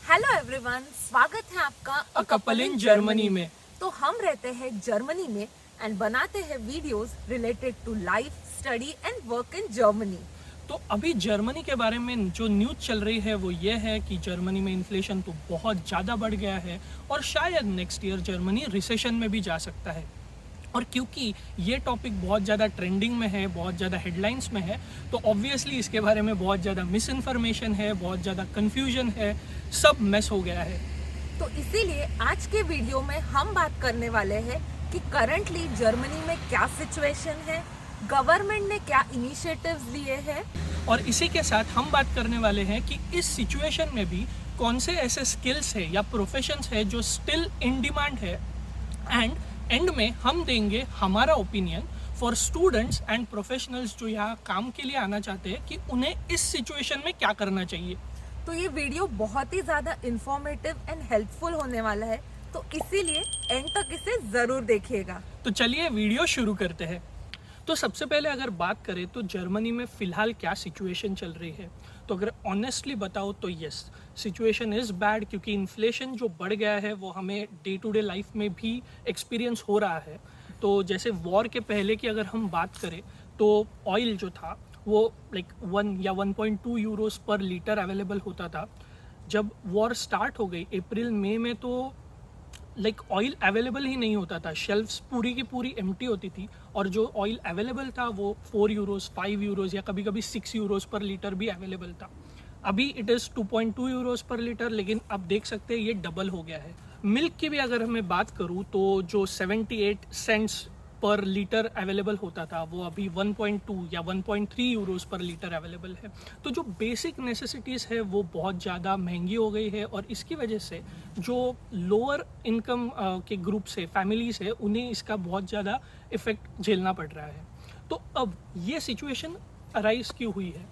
Hello everyone, स्वागत है आपका अ कपल इन जर्मनी में। तो हम रहते हैं जर्मनी में एंड बनाते हैं videos related to life, study and work in Germany. तो अभी जर्मनी के बारे में जो न्यूज़ चल रही है वो ये है कि जर्मनी में इन्फ्लेशन तो बहुत ज़्यादा बढ़ गया है और शायद नेक्स्ट ईयर जर्मनी रिसेशन में भी जा सकता है। और क्योंकि ये टॉपिक बहुत ज़्यादा ट्रेंडिंग में है, बहुत ज़्यादा हेडलाइंस में है, तो ऑब्वियसली इसके बारे में बहुत ज़्यादा मिस इन्फॉर्मेशन है, बहुत ज़्यादा कन्फ्यूजन है, सब मेस हो गया है। तो इसीलिए आज के वीडियो में हम बात करने वाले हैं कि करंटली जर्मनी में क्या सिचुएशन है, गवर्नमेंट ने क्या इनिशिएटिव्स लिए हैं, और इसी के साथ हम बात करने वाले हैं कि इस सिचुएशन में भी कौन से ऐसे स्किल्स है या प्रोफेशंस है जो स्टिल इन डिमांड है। एंड में हम देंगे हमारा opinion for students and professionals जो यहाँ काम के लिए आना चाहते हैं कि उन्हें इस सिचुएशन में क्या करना चाहिए। तो ये वीडियो बहुत ही ज़्यादा इंफॉर्मेटिव एंड हेल्पफुल होने वाला है, तो इसीलिए एंड तक इसे ज़रूर देखिएगा। तो चलिए वीडियो शुरू करते हैं। तो सबसे पहले अगर बात करें तो जर्मनी में फ़िलहाल क्या सिचुएशन चल रही है, तो अगर ऑनेस्टली बताओ तो यस, सिचुएशन इज़ बैड, क्योंकि इन्फ्लेशन जो बढ़ गया है वो हमें डे टू डे लाइफ में भी एक्सपीरियंस हो रहा है। तो जैसे वॉर के पहले की अगर हम बात करें तो ऑयल जो था वो लाइक 1 या 1.2 यूरोस पर लीटर अवेलेबल होता था। जब वॉर स्टार्ट हो गई अप्रैल मई में तो लाइक ऑयल अवेलेबल ही नहीं होता था, शेल्फ्स पूरी की पूरी एम्प्टी होती थी और जो ऑयल अवेलेबल था वो 4 यूरोस, 5 यूरोस या कभी कभी 6 यूरोस पर लीटर भी अवेलेबल था। अभी इट इज़ 2.2 यूरोस पर लीटर, लेकिन अब देख सकते हैं ये डबल हो गया है। मिल्क की भी अगर मैं बात करूँ तो जो 78 सेंट्स पर लीटर अवेलेबल होता था वो अभी 1.2 या 1.3 यूरोस पर लीटर अवेलेबल है। तो जो बेसिक नेसेसिटीज़ है वो बहुत ज़्यादा महंगी हो गई है और इसकी वजह से जो लोअर इनकम के ग्रुप से फैमिलीज़ है उन्हें इसका बहुत ज़्यादा इफ़ेक्ट झेलना पड़ रहा है। तो अब ये सिचुएशन अराइज क्यों हुई है,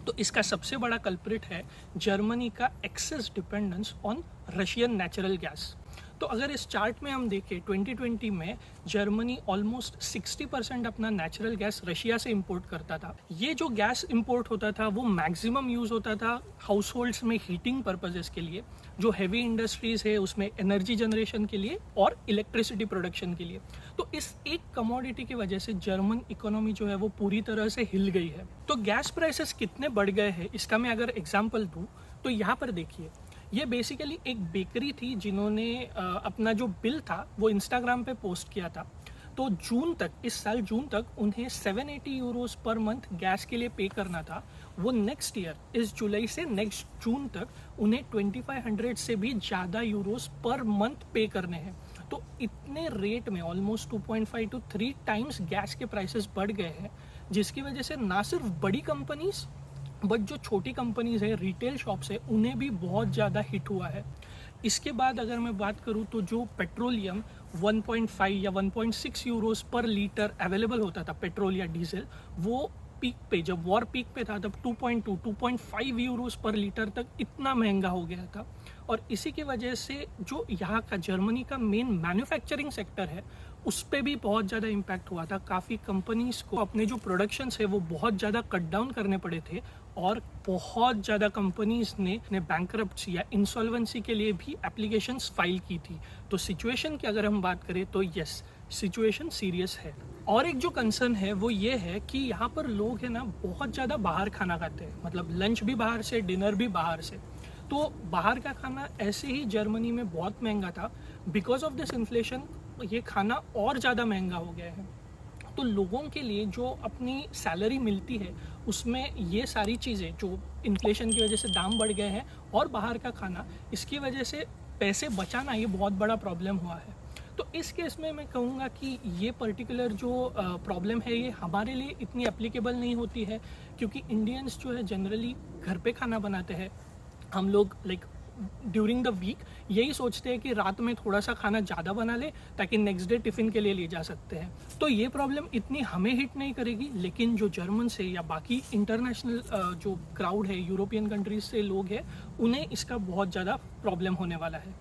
तो इसका सबसे बड़ा कल्प्रिट है जर्मनी का excess dependence on Russian natural gas. तो अगर इस चार्ट में हम देखें 2020 में जर्मनी ऑलमोस्ट 60% अपना नेचुरल गैस रशिया से इंपोर्ट करता था। ये जो गैस इंपोर्ट होता था वो मैक्सिमम यूज़ होता था हाउस होल्ड्स में हीटिंग पर्पजेस के लिए, जो हैवी इंडस्ट्रीज़ है उसमें एनर्जी जनरेशन के लिए और इलेक्ट्रिसिटी प्रोडक्शन के लिए। तो इस एक कमोडिटी की वजह से जर्मन इकोनॉमी जो है वो पूरी तरह से हिल गई है। तो गैस प्राइसेस कितने बढ़ गए हैं इसका मैं अगर एग्जाम्पल दूँ तो यहाँ पर देखिए, ये बेसिकली एक बेकरी थी जिन्होंने अपना जो बिल था वो इंस्टाग्राम पे पोस्ट किया था। तो जून तक, इस साल जून तक उन्हें 780 यूरोस पर मंथ गैस के लिए पे करना था। वो नेक्स्ट ईयर इस जुलाई से नेक्स्ट जून तक उन्हें 2500 से भी ज़्यादा यूरोस पर मंथ पे करने हैं। तो इतने रेट में ऑलमोस्ट 2.5 to 3 टाइम्स गैस के प्राइसेस बढ़ गए हैं, जिसकी वजह से ना सिर्फ बड़ी कंपनीज बट जो छोटी कंपनीज़ है, रिटेल शॉप्स है, उन्हें भी बहुत ज़्यादा हिट हुआ है। इसके बाद अगर मैं बात करूँ तो जो पेट्रोलियम 1.5 या 1.6 यूरोस पर लीटर अवेलेबल होता था पेट्रोल या डीजल, वो पीक पे, जब वॉर पीक पे था तब 2.5 यूरोस पर लीटर तक इतना महंगा हो गया था। और इसी की वजह से जो यहाँ का जर्मनी का मेन मैन्युफैक्चरिंग सेक्टर है उस पर भी बहुत ज़्यादा इम्पैक्ट हुआ था। काफ़ी कंपनीज़ को अपने जो प्रोडक्शंस है वो बहुत ज़्यादा कट डाउन करने पड़े थे और बहुत ज़्यादा कंपनीज़ ने बैंकरप्सी या इंसॉल्वेंसी के लिए भी एप्लीकेशंस फाइल की थी। तो सिचुएशन की अगर हम बात करें तो यस, सिचुएशन सीरियस है। और एक जो कंसर्न है वो ये है कि यहाँ पर लोग है ना बहुत ज़्यादा बाहर खाना खाते हैं, मतलब लंच भी बाहर से, डिनर भी बाहर से। तो बाहर का खाना ऐसे ही जर्मनी में बहुत महंगा था, बिकॉज ऑफ दिस इन्फ्लेशन ये खाना और ज़्यादा महंगा हो गया है। तो लोगों के लिए जो अपनी सैलरी मिलती है उसमें ये सारी चीज़ें जो इन्फ्लेशन की वजह से दाम बढ़ गए हैं और बाहर का खाना, इसकी वजह से पैसे बचाना ये बहुत बड़ा प्रॉब्लम हुआ है। तो इस केस में मैं कहूँगा कि ये पर्टिकुलर जो प्रॉब्लम है ये हमारे लिए इतनी एप्लीकेबल नहीं होती है, क्योंकि इंडियंस जो है जनरली घर पे खाना बनाते हैं। हम लोग लाइक ड्यूरिंग द वीक यही सोचते हैं कि रात में थोड़ा सा खाना ज़्यादा बना ले ताकि नेक्स्ट डे टिफ़िन के लिए ले जा सकते हैं। तो ये प्रॉब्लम इतनी हमें हिट नहीं करेगी, लेकिन जो जर्मन से या बाकी इंटरनेशनल जो क्राउड है, यूरोपियन कंट्रीज से लोग हैं, उन्हें इसका बहुत ज़्यादा प्रॉब्लम होने वाला है।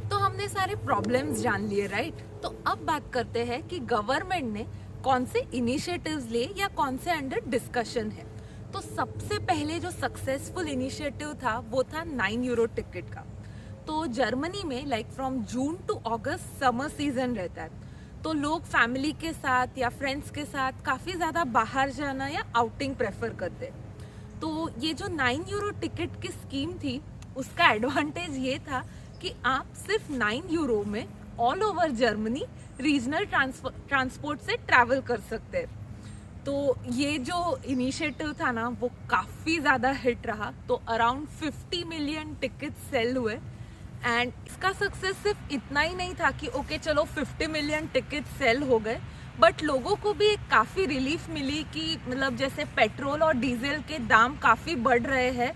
तो हमने सारे प्रॉब्लम्स जान लिए, राइट? तो अब बात करते हैं कि गवर्नमेंट ने कौन से इनिशिएटिव्स लिए या कौन से अंडर डिस्कशन है। तो सबसे पहले जो सक्सेसफुल इनिशिएटिव था वो था 9 यूरो टिकट का। तो जर्मनी में like from June to August summer season रहता है, तो लोग फैमिली के साथ या फ्रेंड्स के साथ काफ़ी ज़्यादा बाहर जाना या आउटिंग प्रेफर करते हैं। तो ये जो 9 यूरो टिकट की स्कीम थी उसका एडवांटेज ये था कि आप सिर्फ 9 यूरो में all over Germany regional transport से ट्रैवल कर सकते हैं। तो ये जो इनिशिएटिव था ना वो काफ़ी ज़्यादा हिट रहा, तो अराउंड 50 मिलियन टिकट सेल हुए। एंड इसका सक्सेस सिर्फ इतना ही नहीं था कि ओके चलो 50 मिलियन टिकट सेल हो गए, बट लोगों को भी एक काफ़ी रिलीफ मिली कि मतलब जैसे पेट्रोल और डीजल के दाम काफ़ी बढ़ रहे हैं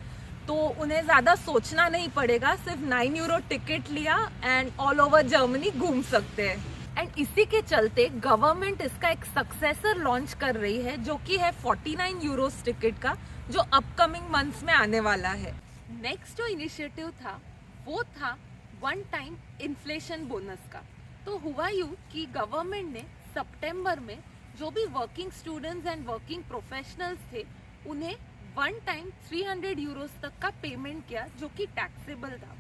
तो उन्हें ज़्यादा सोचना नहीं पड़ेगा, सिर्फ 9 यूरो टिकट लिया एंड ऑल ओवर जर्मनी घूम सकते हैं। एंड इसी के चलते गवर्नमेंट इसका एक सक्सेसर लॉन्च कर रही है जो कि है 49 यूरोस टिकट का, जो अपकमिंग मंथ्स में आने वाला है। नेक्स्ट जो इनिशिएटिव था वो था वन टाइम इन्फ्लेशन बोनस का। तो हुआ यूँ कि गवर्नमेंट ने सितंबर में जो भी working students and working professionals थे उन्हें वन टाइम 300 यूरोस तक का पेमेंट किया जो कि टैक्सेबल था।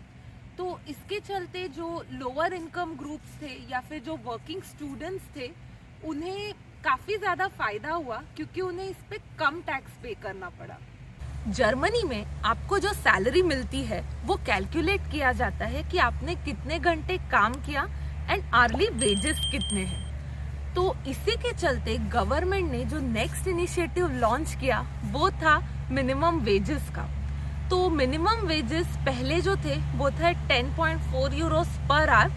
तो इसके चलते जो लोअर इनकम ग्रुप्स थे या फिर जो वर्किंग स्टूडेंट्स थे उन्हें काफ़ी ज़्यादा फ़ायदा हुआ क्योंकि उन्हें इस पे कम टैक्स पे करना पड़ा। जर्मनी में आपको जो सैलरी मिलती है वो कैलकुलेट किया जाता है कि आपने कितने घंटे काम किया एंड आर्ली वेजेस कितने हैं। तो इसी के चलते गवर्नमेंट ने जो नेक्स्ट इनिशिएटिव लॉन्च किया वो था मिनिमम वेजेस का। तो मिनिमम वेजेस पहले जो थे वो थे 10.4 यूरोस पर आवर,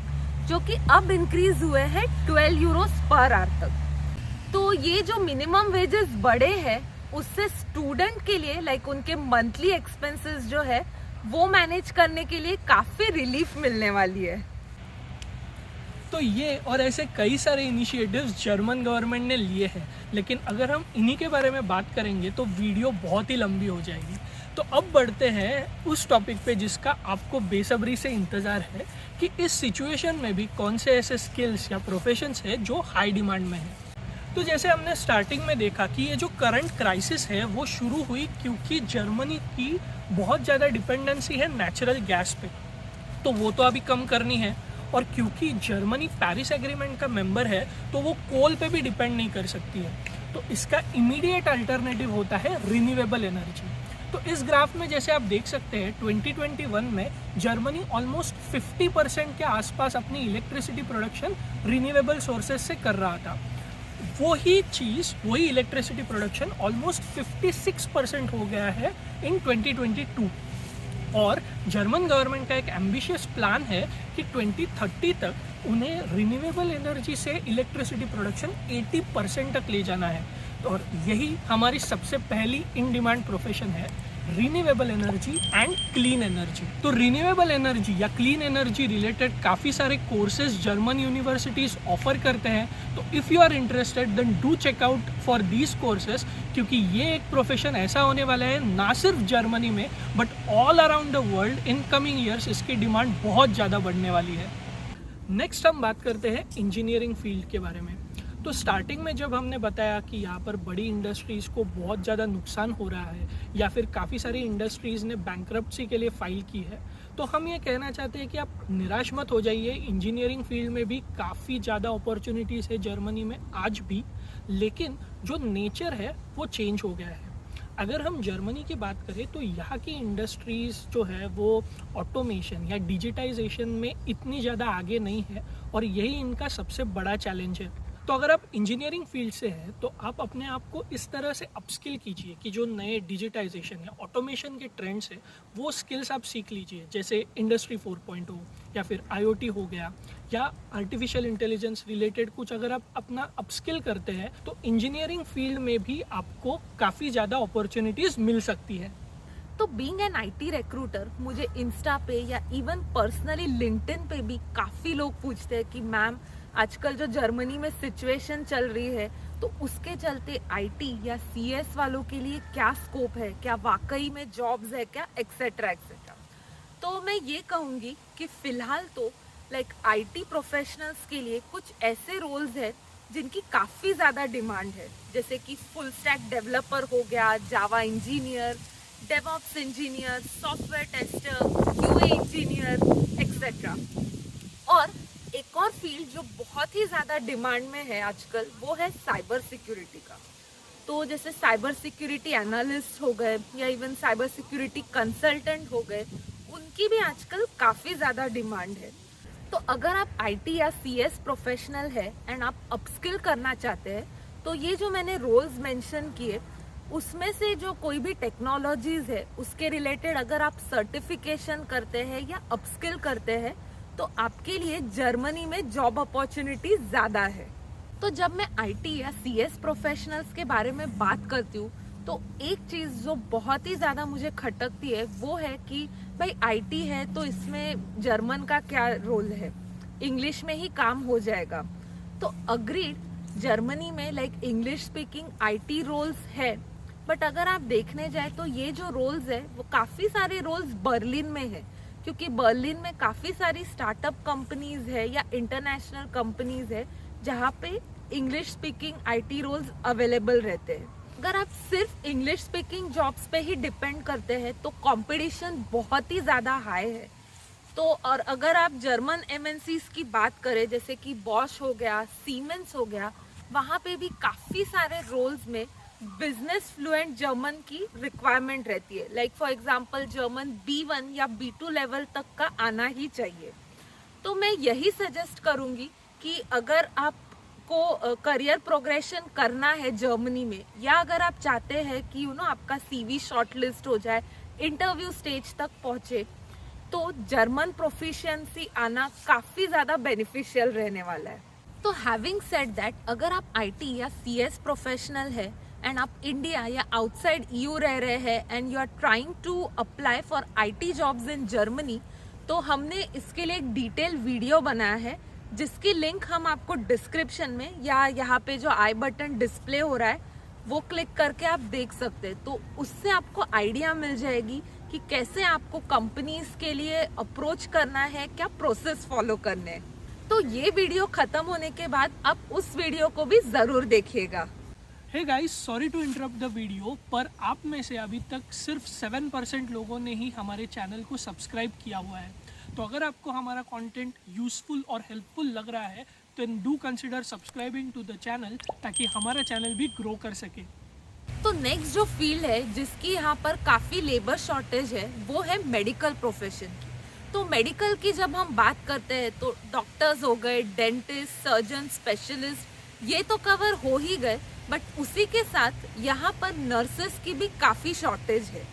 जो कि अब इंक्रीज हुए हैं 12 यूरोस पर आवर तक। तो ये जो मिनिमम वेजेस बढ़े हैं उससे स्टूडेंट के लिए लाइक उनके मंथली एक्सपेंसेस जो है वो मैनेज करने के लिए काफ़ी रिलीफ मिलने वाली है। तो ये और ऐसे कई सारे इनिशिएटिव्स जर्मन गवर्नमेंट ने लिए हैं, लेकिन अगर हम इन्हीं के बारे में बात करेंगे तो वीडियो बहुत ही लंबी हो जाएगी। तो अब बढ़ते हैं उस टॉपिक पे जिसका आपको बेसब्री से इंतज़ार है कि इस सिचुएशन में भी कौन से ऐसे स्किल्स या प्रोफेशंस हैं जो हाई डिमांड में हैं। तो जैसे हमने स्टार्टिंग में देखा कि ये जो करंट क्राइसिस है वो शुरू हुई क्योंकि जर्मनी की बहुत ज़्यादा डिपेंडेंसी है नेचुरल गैस पे, तो वो तो अभी कम करनी है। और क्योंकि जर्मनी पेरिस एग्रीमेंट का मेंबर है तो वो कोल पे भी डिपेंड नहीं कर सकती है, तो इसका इमीडिएट अल्टरनेटिव होता है रिन्यूएबल एनर्जी। तो इस ग्राफ में जैसे आप देख सकते हैं 2021 में जर्मनी ऑलमोस्ट 50% के आसपास अपनी इलेक्ट्रिसिटी प्रोडक्शन रिन्यूएबल सोर्सेज से कर रहा था। वही चीज़ वही इलेक्ट्रिसिटी प्रोडक्शन ऑलमोस्ट 56% हो गया है इन 2022। और जर्मन गवर्नमेंट का एक एम्बिशियस प्लान है कि 2030 तक उन्हें रिन्यूएबल एनर्जी से इलेक्ट्रिसिटी प्रोडक्शन 80% तक ले जाना है। और यही हमारी सबसे पहली इन डिमांड प्रोफेशन है, renewable energy and clean energy. तो रिन्यूएबल एनर्जी या क्लीन एनर्जी रिलेटेड काफ़ी सारे कोर्सेज जर्मन यूनिवर्सिटीज़ ऑफर करते हैं। तो if you are interested then do check out for these courses, क्योंकि ये एक प्रोफेशन ऐसा होने वाला है ना सिर्फ जर्मनी में but all around the world in coming years इसकी डिमांड बहुत ज़्यादा बढ़ने वाली है। नेक्स्ट हम बात करते हैं इंजीनियरिंग फील्ड के बारे में। तो स्टार्टिंग में जब हमने बताया कि यहाँ पर बड़ी इंडस्ट्रीज़ को बहुत ज़्यादा नुकसान हो रहा है या फिर काफ़ी सारी इंडस्ट्रीज़ ने बैंक्रप्सी के लिए फ़ाइल की है, तो हम ये कहना चाहते हैं कि आप निराश मत हो जाइए। इंजीनियरिंग फील्ड में भी काफ़ी ज़्यादा अपॉर्चुनिटीज़ है जर्मनी में आज भी, लेकिन जो नेचर है वो चेंज हो गया है। अगर हम जर्मनी की बात करें तो यहाँ की इंडस्ट्रीज़ जो है वो ऑटोमेशन या डिजिटाइजेशन में इतनी ज़्यादा आगे नहीं है और यही इनका सबसे बड़ा चैलेंज है। तो अगर आप इंजीनियरिंग फील्ड से हैं तो आप अपने आप को इस तरह से अपस्किल कीजिए कि जो नए डिजिटाइजेशन या ऑटोमेशन के ट्रेंड्स हैं वो स्किल्स आप सीख लीजिए, जैसे इंडस्ट्री 4.0 या फिर IoT हो गया या आर्टिफिशियल इंटेलिजेंस रिलेटेड कुछ। अगर आप अपना अपस्किल करते हैं तो इंजीनियरिंग फील्ड में भी आपको काफ़ी ज़्यादा अपॉर्चुनिटीज़ मिल सकती है। तो बीइंग एन IT रिक्रूटर मुझे इंस्टा पे या इवन पर्सनली लिंक्डइन पे भी काफ़ी लोग पूछते हैं कि मैम आजकल जो जर्मनी में सिचुएशन चल रही है तो उसके चलते IT या CS वालों के लिए क्या स्कोप है, क्या वाकई में जॉब्स है क्या, एक्सेट्रा एक्सेट्रा। तो मैं ये कहूँगी कि फ़िलहाल तो IT प्रोफेशनल्स के लिए कुछ ऐसे रोल्स हैं जिनकी काफ़ी ज़्यादा डिमांड है, जैसे कि फुल स्टैक डेवलपर हो गया, Java engineer, DevOps engineer, software tester, UI engineer etcetera. और एक और फील्ड जो बहुत ही ज़्यादा डिमांड में है आजकल, वो है साइबर सिक्योरिटी का। तो जैसे साइबर सिक्योरिटी एनालिस्ट हो गए या इवन साइबर सिक्योरिटी कंसल्टेंट हो गए, उनकी भी आजकल काफ़ी ज़्यादा डिमांड है। तो अगर आप आईटी या सीएस प्रोफेशनल है एंड आप अपस्किल करना चाहते हैं, तो ये जो मैंने रोल्स मेंशन किए, उसमें से जो कोई भी टेक्नोलॉजीज है उसके रिलेटेड अगर आप सर्टिफिकेशन करते हैं या अपस्किल करते हैं, तो आपके लिए जर्मनी में जॉब अपॉर्चुनिटी ज़्यादा है। तो जब मैं आईटी या सीएस प्रोफेशनल्स के बारे में बात करती हूँ, तो एक चीज़ जो बहुत ही ज़्यादा मुझे खटकती है वो है कि भाई आईटी है तो इसमें जर्मन का क्या रोल है, इंग्लिश में ही काम हो जाएगा। तो अग्रीड, जर्मनी में like English speaking IT roles है, बट अगर आप देखने जाए तो ये जो रोल्स है वो काफ़ी सारे रोल्स बर्लिन में है, क्योंकि बर्लिन में काफ़ी सारी स्टार्टअप कंपनीज है या इंटरनेशनल कंपनीज है जहाँ पे English speaking IT roles available रहते हैं। अगर आप सिर्फ इंग्लिश स्पीकिंग जॉब्स पे ही डिपेंड करते हैं तो कंपटीशन बहुत ही ज़्यादा हाई है। तो और अगर आप जर्मन एमएनसीज की बात करें, जैसे कि बॉश हो गया, सीमेंस हो गया, वहाँ पे भी काफ़ी सारे रोल्स में बिजनेस फ्लुएंट जर्मन की रिक्वायरमेंट रहती है। Like for example German B1 या B2 लेवल तक का आना ही चाहिए। तो मैं यही सजेस्ट करूँगी कि अगर आपको करियर प्रोग्रेशन करना है जर्मनी में, या अगर आप चाहते हैं कि आपका सीवी शॉर्टलिस्ट हो जाए, इंटरव्यू स्टेज तक पहुँचे, तो जर्मन प्रोफिशिएंसी आना काफ़ी ज़्यादा बेनिफिशियल रहने वाला है। तो हैविंग सेड दैट, अगर आप आईटी या सीएस प्रोफेशनल है एंड आप इंडिया या आउटसाइड ईयू रह रहे हैं and you are trying to apply for IT jobs in Germany, तो हमने इसके लिए एक डिटेल वीडियो बनाया है जिसकी लिंक हम आपको डिस्क्रिप्शन में या यहाँ पे जो आई बटन डिस्प्ले हो रहा है वो क्लिक करके आप देख सकते हैं। तो उससे आपको आइडिया मिल जाएगी कि कैसे आपको कंपनीज के लिए अप्रोच करना है, क्या प्रोसेस फॉलो करने हैं। तो ये वीडियो खत्म होने के बाद आप उस वीडियो को भी ज़रूर देखिएगा। Hey guys, sorry to interrupt the video, पर आप में से अभी तक सिर्फ 7% लोगों ने ही हमारे चैनल को सब्सक्राइब किया हुआ है। तो अगर आपको हमारा कंटेंट यूजफुल और हेल्पफुल लग रहा है तो do consider subscribing to the channel, ताकि हमारा चैनल भी ग्रो कर सके। तो नेक्स्ट जो फील्ड है जिसकी यहाँ पर काफ़ी लेबर शॉर्टेज है, वो है मेडिकल प्रोफेशन की। तो मेडिकल की जब हम बात करते हैं तो डॉक्टर्स हो गए, डेंटिस्ट, सर्जन, स्पेशलिस्ट, ये तो कवर हो ही गए, बट उसी के साथ यहाँ पर नर्सेस की भी काफ़ी शॉर्टेज है।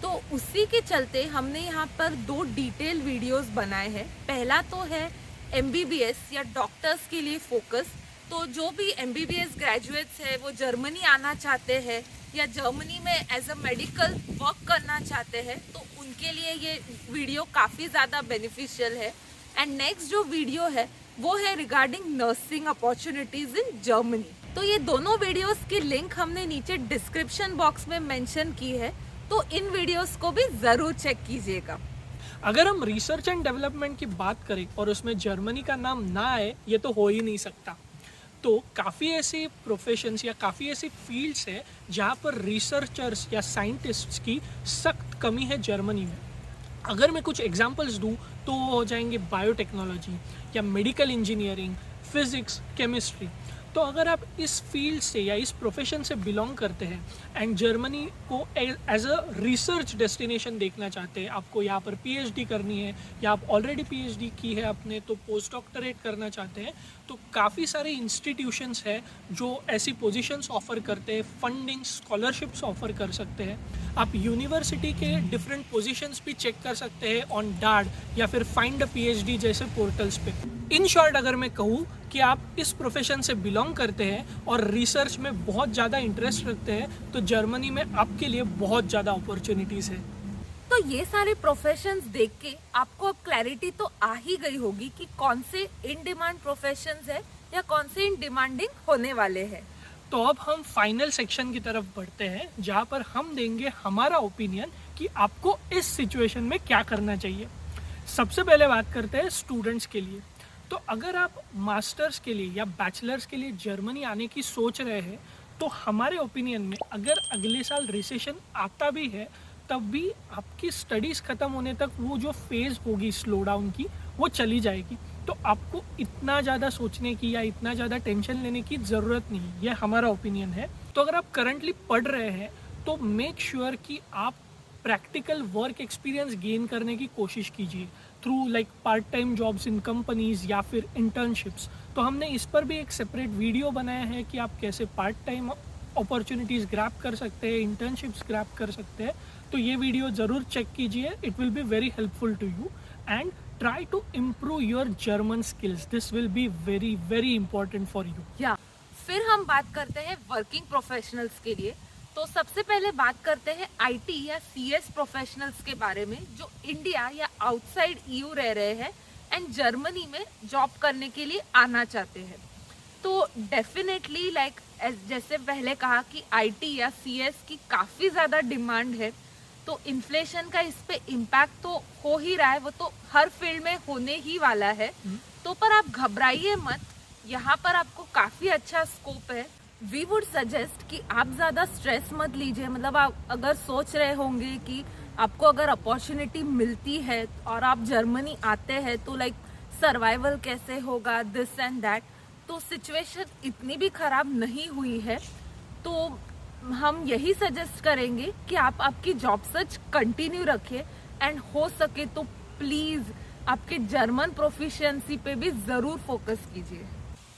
तो उसी के चलते हमने यहाँ पर 2 डिटेल वीडियोस बनाए हैं। पहला तो है एमबीबीएस या डॉक्टर्स के लिए फोकस। तो जो भी एमबीबीएस ग्रेजुएट्स है वो जर्मनी आना चाहते हैं या जर्मनी में एज अ मेडिकल वर्क करना चाहते हैं, तो उनके लिए ये वीडियो काफ़ी ज़्यादा बेनिफिशियल है। एंड नेक्स्ट जो वीडियो है वो है रिगार्डिंग नर्सिंग अपॉर्चुनिटीज़ इन जर्मनी। तो ये दोनों वीडियोस की लिंक हमने नीचे डिस्क्रिप्शन बॉक्स में मेंशन की है, तो इन वीडियोस को भी ज़रूर चेक कीजिएगा। अगर हम रिसर्च एंड डेवलपमेंट की बात करें और उसमें जर्मनी का नाम ना आए, ये तो हो ही नहीं सकता। तो काफ़ी ऐसे प्रोफेशंस या काफ़ी ऐसी फील्ड्स है जहाँ पर रिसर्चर्स या साइंटिस्ट्स की सख्त कमी है जर्मनी में। अगर मैं कुछ एग्जांपल्स दूँ तो वो हो जाएंगे बायोटेक्नोलॉजी या मेडिकल इंजीनियरिंग, फिज़िक्स, केमिस्ट्री। तो अगर आप इस फील्ड से या इस प्रोफेशन से बिलोंग करते हैं एंड जर्मनी को एज अ रिसर्च डेस्टिनेशन देखना चाहते हैं, आपको यहाँ पर पीएचडी करनी है या आप ऑलरेडी पीएचडी की है आपने तो पोस्ट डॉक्टरेट करना चाहते हैं, तो काफ़ी सारे इंस्टीट्यूशंस हैं जो ऐसी पोजीशंस ऑफ़र करते हैं, फंडिंग, स्कॉलरशिप्स ऑफ़र कर सकते हैं। आप यूनिवर्सिटी के डिफरेंट पोजीशंस भी चेक कर सकते हैं ऑन डाड या फिर फाइंड अ पीएचडी जैसे पोर्टल्स पे। इन शॉर्ट अगर मैं कहूँ कि आप इस प्रोफेशन से बिलोंग करते हैं और रिसर्च में बहुत ज़्यादा इंटरेस्ट रखते हैं, तो जर्मनी में आपके लिए बहुत ज़्यादा अपॉर्चुनिटीज़ है। तो ये सारे प्रोफेशंस देख के आपको अब क्लैरिटी तो आ ही गई होगी कि कौन से इन डिमांड प्रोफेशंस है या कौन से इन डिमांडिंग होने वाले हैं। तो अब हम फाइनल सेक्शन की तरफ बढ़ते हैं, जहाँ पर हम देंगे हमारा ओपिनियन कि आपको इस सिचुएशन में क्या करना चाहिए। सबसे पहले बात करते हैं स्टूडेंट्स के लिए। तो अगर आप मास्टर्स के लिए या बैचलर्स के लिए जर्मनी आने की सोच रहे हैं तो हमारे ओपिनियन में अगर अगले साल रिसेशन आता भी है तब भी आपकी स्टडीज़ ख़त्म होने तक वो जो फेज़ होगी स्लो डाउन की वो चली जाएगी। तो आपको इतना ज़्यादा सोचने की या इतना ज़्यादा टेंशन लेने की ज़रूरत नहीं, ये हमारा ओपिनियन है। तो अगर आप करंटली पढ़ रहे हैं तो मेक श्योर कि आप प्रैक्टिकल वर्क एक्सपीरियंस गेन करने की कोशिश कीजिए through like part time jobs in companies या फिर इंटर्नशिप्स। तो हमने इस पर भी एक सेपरेट वीडियो बनाया है कि आप कैसे पार्ट टाइम अपॉर्चुनिटीज़ ग्रैब कर सकते हैं, इंटर्नशिप्स ग्रैब कर सकते हैं। तो ये वीडियो ज़रूर चेक कीजिए, it will be very helpful to you and try to improve your German skills. This will be very very important for you. या फिर हम बात करते हैं वर्किंग प्रोफेशनल्स के लिए। तो सबसे पहले बात करते हैं आईटी या सीएस प्रोफेशनल्स के बारे में जो इंडिया या आउटसाइड ईयू रह रहे हैं एंड जर्मनी में जॉब करने के लिए आना चाहते हैं। तो डेफिनेटली लाइक जैसे पहले कहा कि आईटी या सीएस की काफ़ी ज़्यादा डिमांड है, तो इन्फ्लेशन का इस पे इम्पैक्ट तो हो ही रहा है, वो तो हर फील्ड में होने ही वाला है। तो पर आप घबराइए मत, यहाँ पर आपको काफ़ी अच्छा स्कोप है। वी वुड सजेस्ट कि आप ज़्यादा स्ट्रेस मत लीजिए। मतलब आप अगर सोच रहे होंगे कि आपको अगर अपॉर्चुनिटी मिलती है और आप जर्मनी आते हैं तो लाइक सर्वाइवल कैसे होगा, दिस एंड दैट, तो सिचुएशन इतनी भी ख़राब नहीं हुई है। तो हम यही सजेस्ट करेंगे कि आप आपकी जॉब सर्च कंटिन्यू रखें एंड हो सके तो प्लीज़ आपके जर्मन प्रोफिशिएंसी पे भी ज़रूर फोकस कीजिए।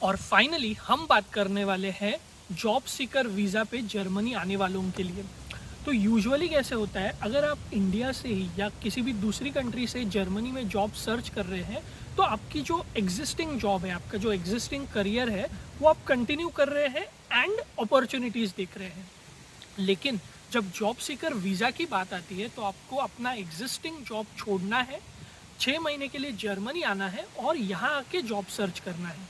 और फाइनली हम बात करने वाले हैं जॉब सीकर वीज़ा पे जर्मनी आने वालों के लिए। तो यूजुअली कैसे होता है, अगर आप इंडिया से ही या किसी भी दूसरी कंट्री से जर्मनी में जॉब सर्च कर रहे हैं तो आपकी जो एग्जिस्टिंग जॉब है, आपका जो एग्जिस्टिंग करियर है वो आप कंटिन्यू कर रहे हैं एंड अपॉर्चुनिटीज़ देख रहे हैं। लेकिन जब जॉब सीकर वीज़ा की बात आती है तो आपको अपना एग्जिस्टिंग जॉब छोड़ना है, 6 महीने के लिए जर्मनी आना है और यहाँ आके जॉब सर्च करना है।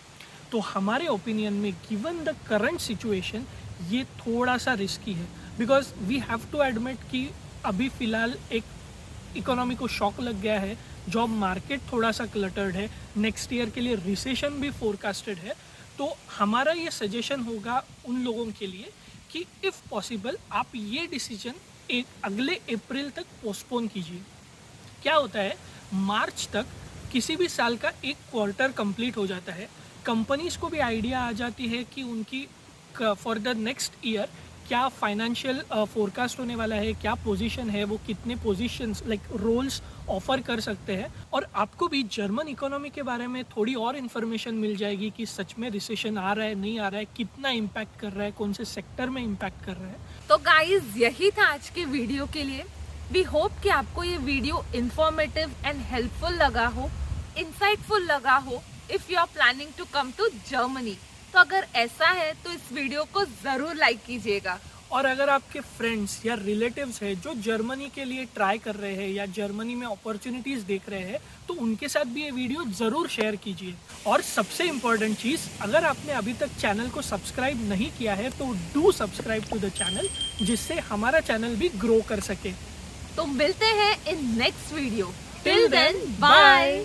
तो हमारे ओपिनियन में गिवन द करंट सिचुएशन ये थोड़ा सा रिस्की है, because we have to admit कि अभी फ़िलहाल एक इकोनॉमी को शॉक लग गया है, जॉब मार्केट थोड़ा सा क्लटर्ड है, नेक्स्ट ईयर के लिए रिसेशन भी फोरकास्टेड है। तो हमारा ये सजेशन होगा उन लोगों के लिए कि इफ़ पॉसिबल आप ये डिसीजन एक अगले अप्रैल तक पोस्टपोन कीजिए। क्या होता है, मार्च तक किसी भी साल का एक क्वार्टर कंप्लीट हो जाता है, कंपनीज को भी आइडिया आ जाती है कि उनकी फॉर द नेक्स्ट ईयर क्या फाइनेंशियल फोरकास्ट होने वाला है, क्या पोजीशन है, वो कितने पोजीशंस लाइक रोल्स ऑफर कर सकते हैं। और आपको भी जर्मन इकोनॉमी के बारे में थोड़ी और इन्फॉर्मेशन मिल जाएगी कि सच में रिसेशन आ रहा है, नहीं आ रहा है, कितना इम्पैक्ट कर रहा है, कौन से सेक्टर में इम्पैक्ट कर रहा है। तो गाइज यही था आज के वीडियो के लिए। वी होप कि आपको ये वीडियो इंफॉर्मेटिव एंड हेल्पफुल लगा हो, इंसाइटफुल लगा हो if you are planning to come to Germany. तो अगर ऐसा है तो इस वीडियो को ज़रूर लाइक कीजिएगा। और अगर आपके फ्रेंड्स या रिलेटिव्स हैं जो जर्मनी के लिए ट्राई कर रहे हैं या जर्मनी में अपॉर्चुनिटीज़ देख रहे हैं तो उनके साथ भी ये वीडियो ज़रूर शेयर कीजिए। और सबसे इम्पॉर्टेंट चीज़, अगर आपने अभी तक चैनल को सब्सक्राइब नहीं किया है तो do subscribe to the channel, जिससे हमारा चैनल भी ग्रो कर सके। तो मिलते हैं in next video. Till then bye.